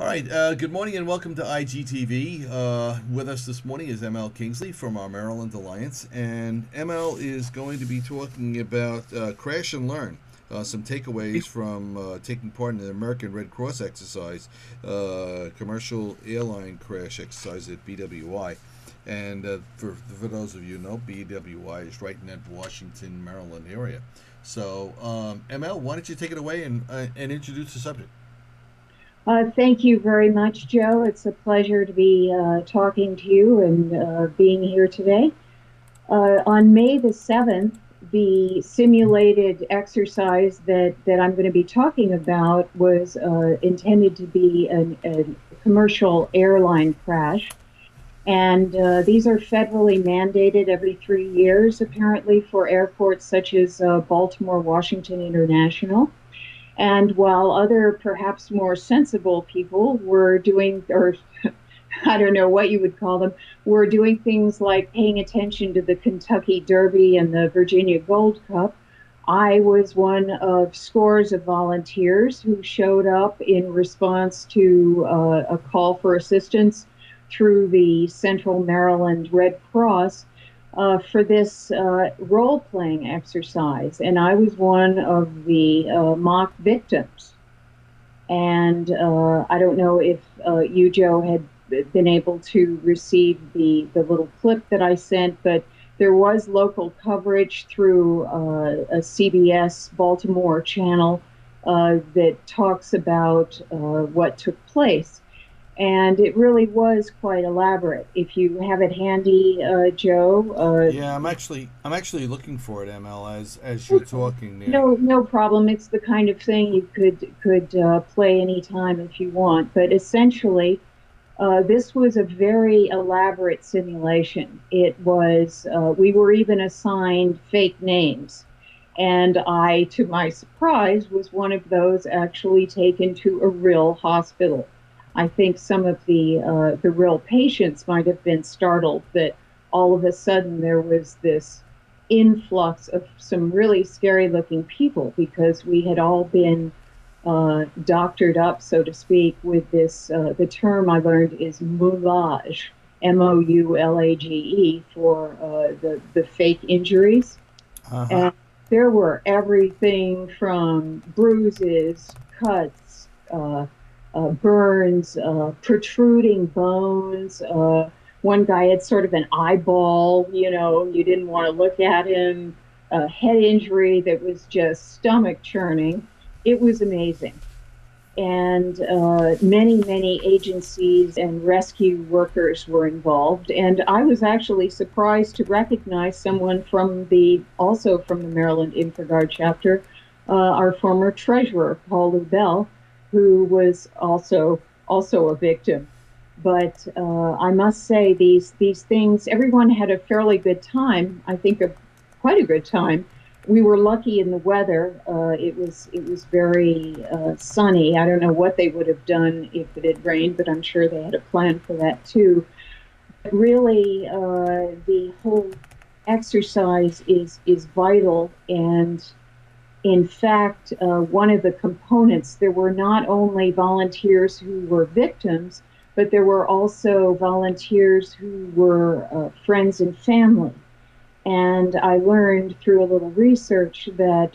All right, good morning and welcome to IGTV. With us this morning is ML Kingsley from our Maryland Alliance, and ML is going to be talking about Crash and Learn, some takeaways from taking part in the American Red Cross exercise, commercial airline crash exercise at BWI. And for those of you who know, BWI is right in that Washington, Maryland area. So, ML, why don't you take it away and introduce the subject? Thank you very much, Joe. It's a pleasure to be talking to you and being here today. On May the 7th, the simulated exercise that I'm going to be talking about was intended to be a commercial airline crash. And these are federally mandated every 3 years, apparently, for airports such as Baltimore Washington International. And while other, perhaps more sensible people were doing, or I don't know what you would call them, were doing things like paying attention to the Kentucky Derby and the Virginia Gold Cup, I was one of scores of volunteers who showed up in response to a call for assistance through the Central Maryland Red Cross for this role-playing exercise, and I was one of the mock victims. And I don't know if you, Joe, had been able to receive the little clip that I sent, but there was local coverage through a CBS Baltimore channel that talks about what took place. And it really was quite elaborate. If you have it handy, Joe. Yeah, I'm actually looking for it, ML, as you're talking there. No problem. It's the kind of thing you could play anytime if you want. But essentially, this was a very elaborate simulation. It was we were even assigned fake names, and I, to my surprise, was one of those actually taken to a real hospital. I think some of the real patients might have been startled that all of a sudden there was this influx of some really scary looking people because we had all been doctored up, so to speak, with this. The term I learned is moulage, Moulage, for the fake injuries. Uh-huh. And there were everything from bruises, cuts, burns, protruding bones. One guy had sort of an eyeball, you didn't want to look at him, a head injury that was just stomach churning. It was amazing. And many agencies and rescue workers were involved. And I was actually surprised to recognize someone also from the Maryland InfraGard chapter, our former treasurer, Paul Lubell, who was also a victim. But I must say, these things, everyone had a fairly good time. I think quite a good time. We were lucky in the weather. It was very sunny. I don't know what they would have done if it had rained, but I'm sure they had a plan for that too. But really, the whole exercise is vital, and in fact, one of the components, there were not only volunteers who were victims, but there were also volunteers who were friends and family. And I learned through a little research that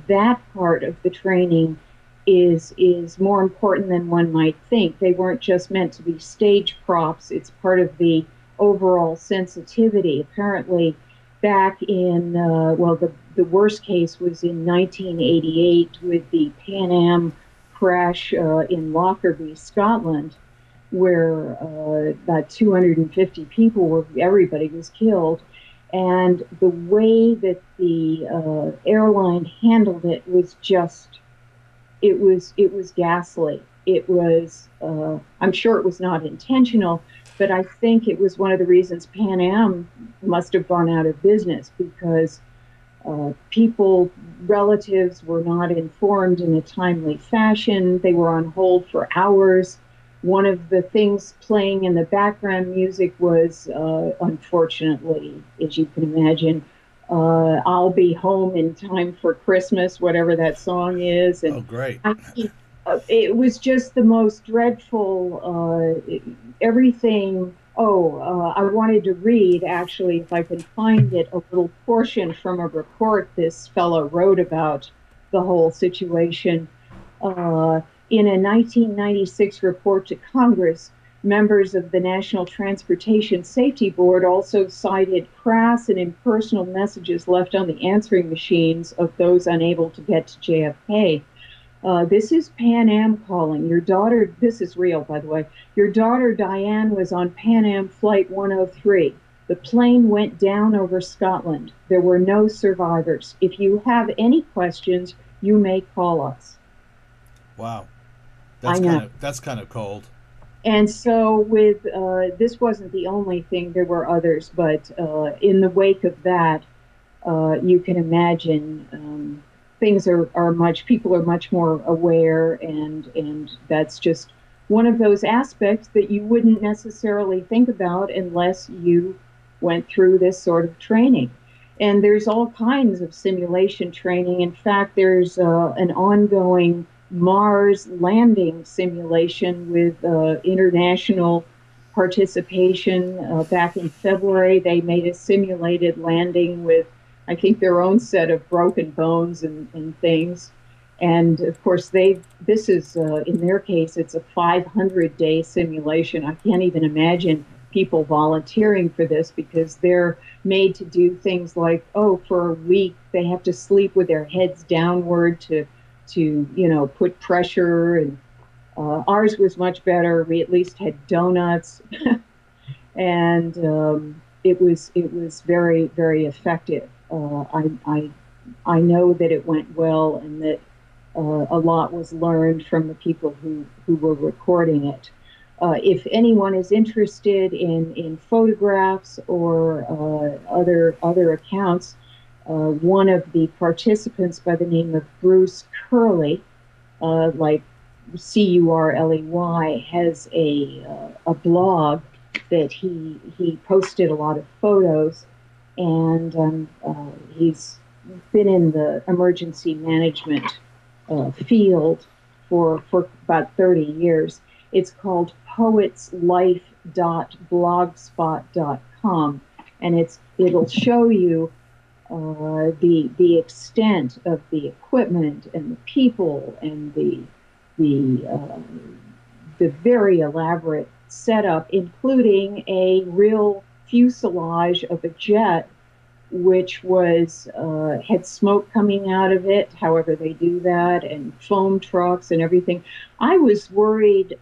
that part of the training is more important than one might think. They weren't just meant to be stage props. It's part of the overall sensitivity. Apparently, back in the worst case was in 1988 with the Pan Am crash in Lockerbie, Scotland, where about 250 people everybody was killed. And the way that the airline handled it was just, it was ghastly. It was, I'm sure it was not intentional, but I think it was one of the reasons Pan Am must have gone out of business because relatives were not informed in a timely fashion. They were on hold for hours. One of the things playing in the background music was, unfortunately, as you can imagine, I'll Be Home in Time for Christmas, whatever that song is. Oh, And great. I It was just the most dreadful, everything. Oh, I wanted to read, actually, if I can find it, a little portion from a report this fellow wrote about the whole situation. Uh, in a 1996 report to Congress, members of the National Transportation Safety Board also cited crass and impersonal messages left on the answering machines of those unable to get to JFK. This is Pan Am calling. Your daughter, this is real, by the way. Your daughter Diane was on Pan Am Flight 103. The plane went down over Scotland. There were no survivors. If you have any questions, you may call us. Wow, I know. that's kind of cold. And so, with this wasn't the only thing, there were others, but in the wake of that, you can imagine things are much people are much more aware, and that's just one of those aspects that you wouldn't necessarily think about unless you went through this sort of training. And there's all kinds of simulation training. In fact, there's an ongoing Mars landing simulation with international participation. Back in February, they made a simulated landing with, I think, their own set of broken bones and things. And of course, this is, in their case, it's a 500-day simulation. I can't even imagine people volunteering for this because they're made to do things like, oh, for a week, they have to sleep with their heads downward to put pressure. And ours was much better. We at least had donuts, and it was very, very effective. I know that it went well, and that a lot was learned from the people who were recording it. If anyone is interested in photographs or other accounts, one of the participants by the name of Bruce Curley, like Curley, has a blog that he posted a lot of photos, and he's been in the emergency management field for about 30 years. It's called poetslife.blogspot.com, and it'll show you the extent of the equipment and the people and the the very elaborate setup, including a real fuselage of a jet, which was had smoke coming out of it. However, they do that, and foam trucks and everything. I was worried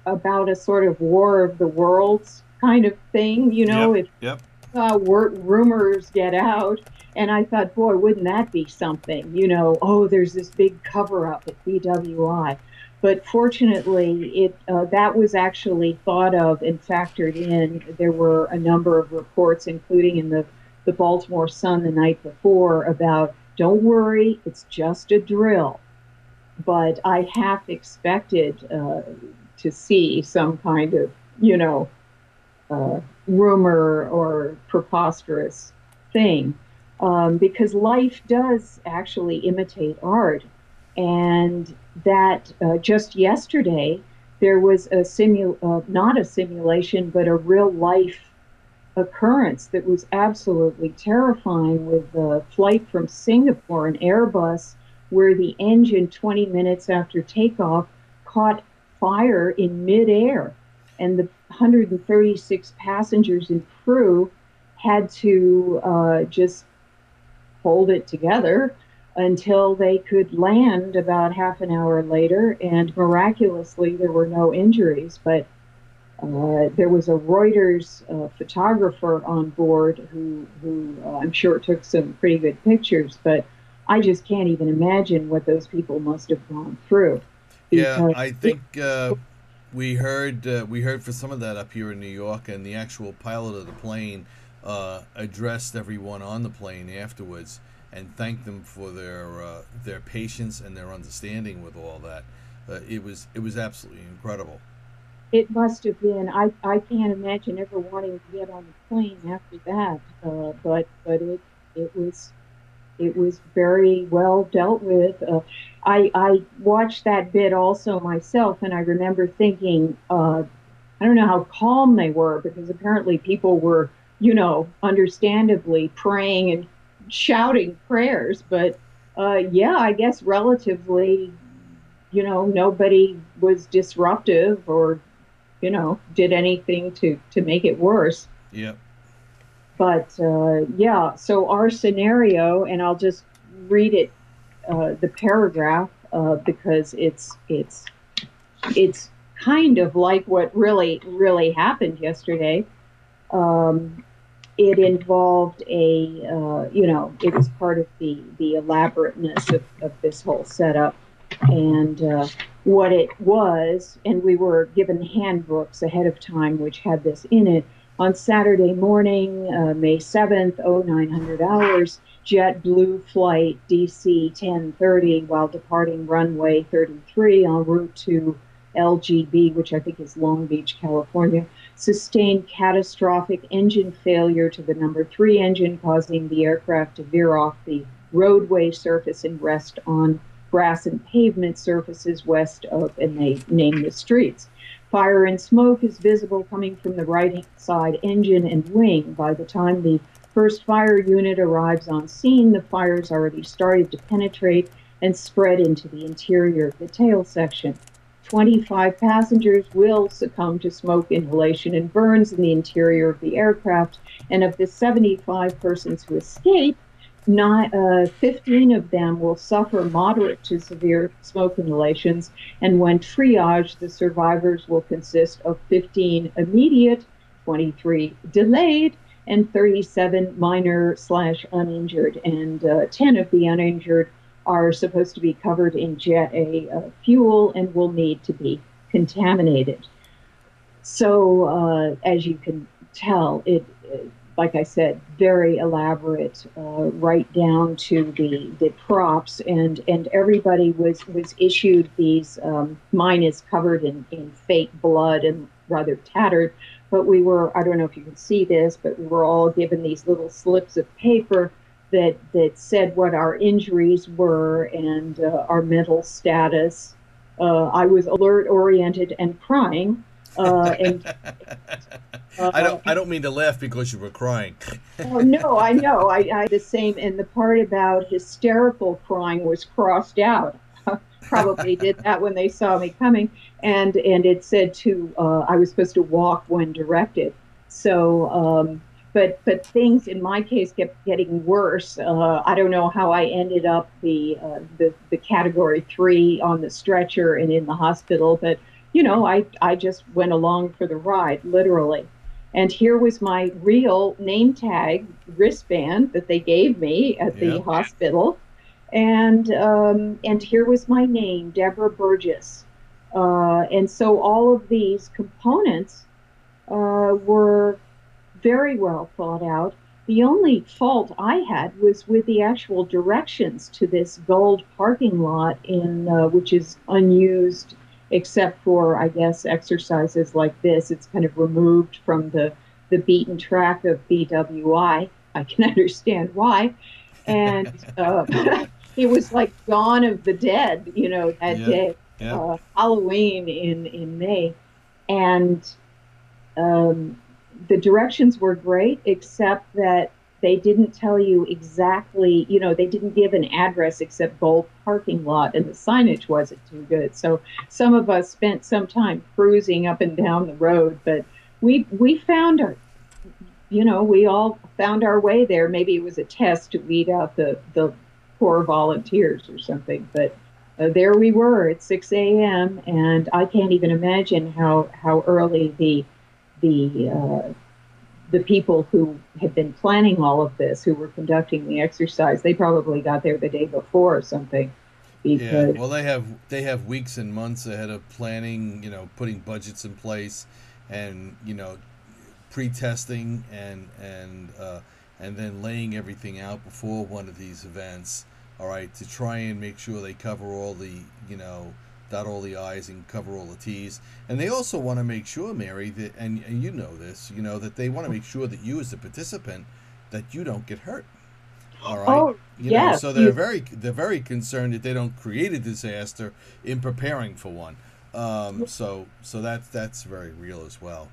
about a sort of War of the Worlds kind of thing, Yep, if yep. rumors get out. And I thought, boy, wouldn't that be something? Oh, there's this big cover up at BWI. But fortunately, it that was actually thought of and factored in. There were a number of reports, including in the Baltimore Sun the night before, about, don't worry, it's just a drill. But I half expected to see some kind of, rumor or preposterous thing, because life does actually imitate art. And that just yesterday, there was not a simulation, but a real life occurrence that was absolutely terrifying, with a flight from Singapore, an Airbus, where the engine 20 minutes after takeoff caught fire in midair. And the 136 passengers and crew had to just hold it together until they could land about half an hour later. And miraculously, there were no injuries. But there was a Reuters photographer on board who I'm sure took some pretty good pictures, but I just can't even imagine what those people must have gone through. Yeah, Because I think we heard for some of that up here in New York, and the actual pilot of the plane addressed everyone on the plane afterwards and thanked them for their patience and their understanding with all that. It was absolutely incredible. it must have been. I can't imagine ever wanting to get on the plane after that. But it was. it was very well dealt with. I watched that bit also myself, and I remember thinking, I don't know how calm they were because apparently people were, understandably praying and shouting prayers. But yeah, I guess relatively, nobody was disruptive or, did anything to make it worse. Yep. But yeah, so our scenario, and I'll just read it, the paragraph, because it's kind of like what really happened yesterday. Um, it involved it was part of the elaborateness of this whole setup, and what it was, and we were given handbooks ahead of time which had this in it. On Saturday morning, May 7th, 0900 hours, JetBlue flight DC 1030 while departing runway 33 en route to LGB, which I think is Long Beach, California, sustained catastrophic engine failure to the number 3 engine, causing the aircraft to veer off the roadway surface and rest on grass and pavement surfaces west of, and they name the streets. Fire and smoke is visible coming from the right side engine and wing. By the time the first fire unit arrives on scene, the fire's already started to penetrate and spread into the interior of the tail section. 25 passengers will succumb to smoke inhalation and burns in the interior of the aircraft, and of the 75 persons who escape, 15 of them will suffer moderate to severe smoke inhalations, and when triaged, the survivors will consist of 15 immediate, 23 delayed, and 37 minor/uninjured, and 10 of the uninjured are supposed to be covered in Jet A fuel and will need to be contaminated. So, as you can tell, like I said, very elaborate, right down to the props, and everybody was issued these. Mine is covered in fake blood and rather tattered, but we were, I don't know if you can see this, but we were all given these little slips of paper that said what our injuries were and our mental status. I was alert, oriented, and crying. And I don't mean to laugh because you were crying. Oh no, I know. I the same, and the part about hysterical crying was crossed out. Probably did that when they saw me coming, and it said I was supposed to walk when directed. So, but things in my case kept getting worse. I don't know how I ended up the category 3 on the stretcher and in the hospital, but I just went along for the ride, literally. And here was my real name tag wristband that they gave me at the Yep. hospital, and here was my name, Deborah Burgess. And so all of these components were very well thought out. The only fault I had was with the actual directions to this gold parking lot in which is unused except for, I guess, exercises like this. It's kind of removed from the beaten track of BWI. I can understand why. And it was like Dawn of the Dead, that Yep. day, Yep. Halloween in May. And um, the directions were great, except that they didn't tell you exactly, they didn't give an address except Gold Parking Lot, and the signage wasn't too good. So some of us spent some time cruising up and down the road, but we found we all found our way there. Maybe it was a test to weed out the poor volunteers or something, but there we were at 6 a.m. and I can't even imagine how early the people who had been planning all of this, who were conducting the exercise, they probably got there the day before or something, Yeah. because Well, they have weeks and months ahead of planning. Putting budgets in place, and pre-testing and then laying everything out before one of these events. All right, to try and make sure they cover all the dot all the i's and cover all the t's. And they also want to make sure, Mary, that and you know this, that they want to make sure that you as a participant that you don't get hurt. All right. oh You know, Yes, so you, they're very concerned that they don't create a disaster in preparing for one. So that's very real as well.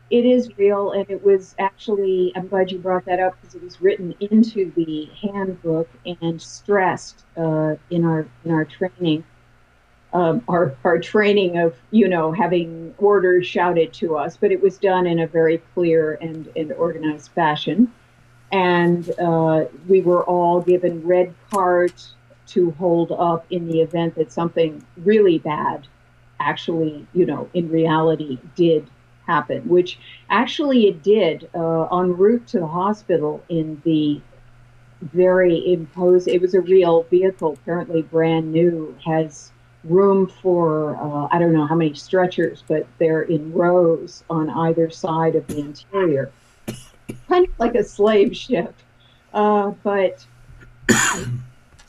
it is real, and it was actually, I'm glad you brought that up because it was written into the handbook and stressed in our training, our training of, you know, having orders shouted to us, but it was done in a very clear and organized fashion. And we were all given red cards to hold up in the event that something really bad actually, you know, in reality did happen, which actually it did en route to the hospital in the very imposed, it was a real vehicle, apparently brand new, has room for, I don't know how many stretchers, but they're in rows on either side of the interior, kind of like a slave ship. But Excuse me.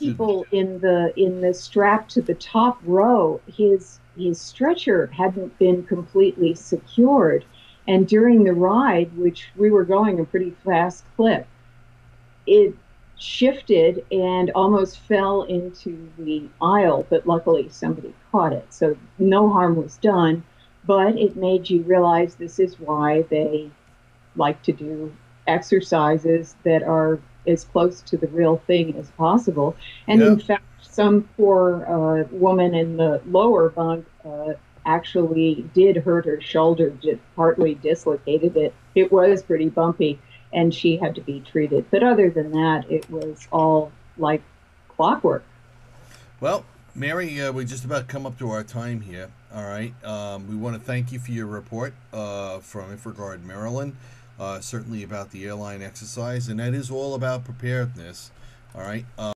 people in the strap to the top row, his stretcher hadn't been completely secured, and during the ride, which we were going a pretty fast clip, it shifted and almost fell into the aisle, but luckily somebody caught it, so no harm was done. But it made you realize this is why they like to do exercises that are as close to the real thing as possible. And in Yep. fact, some poor woman in the lower bunk actually did hurt her shoulder, just partly dislocated it. It was pretty bumpy, and she had to be treated. But other than that, it was all like clockwork. Well, Mary, we just about come up to our time here. All right. We want to thank you for your report from Infragard, Maryland. Certainly about the airline exercise, and that is all about preparedness. All right.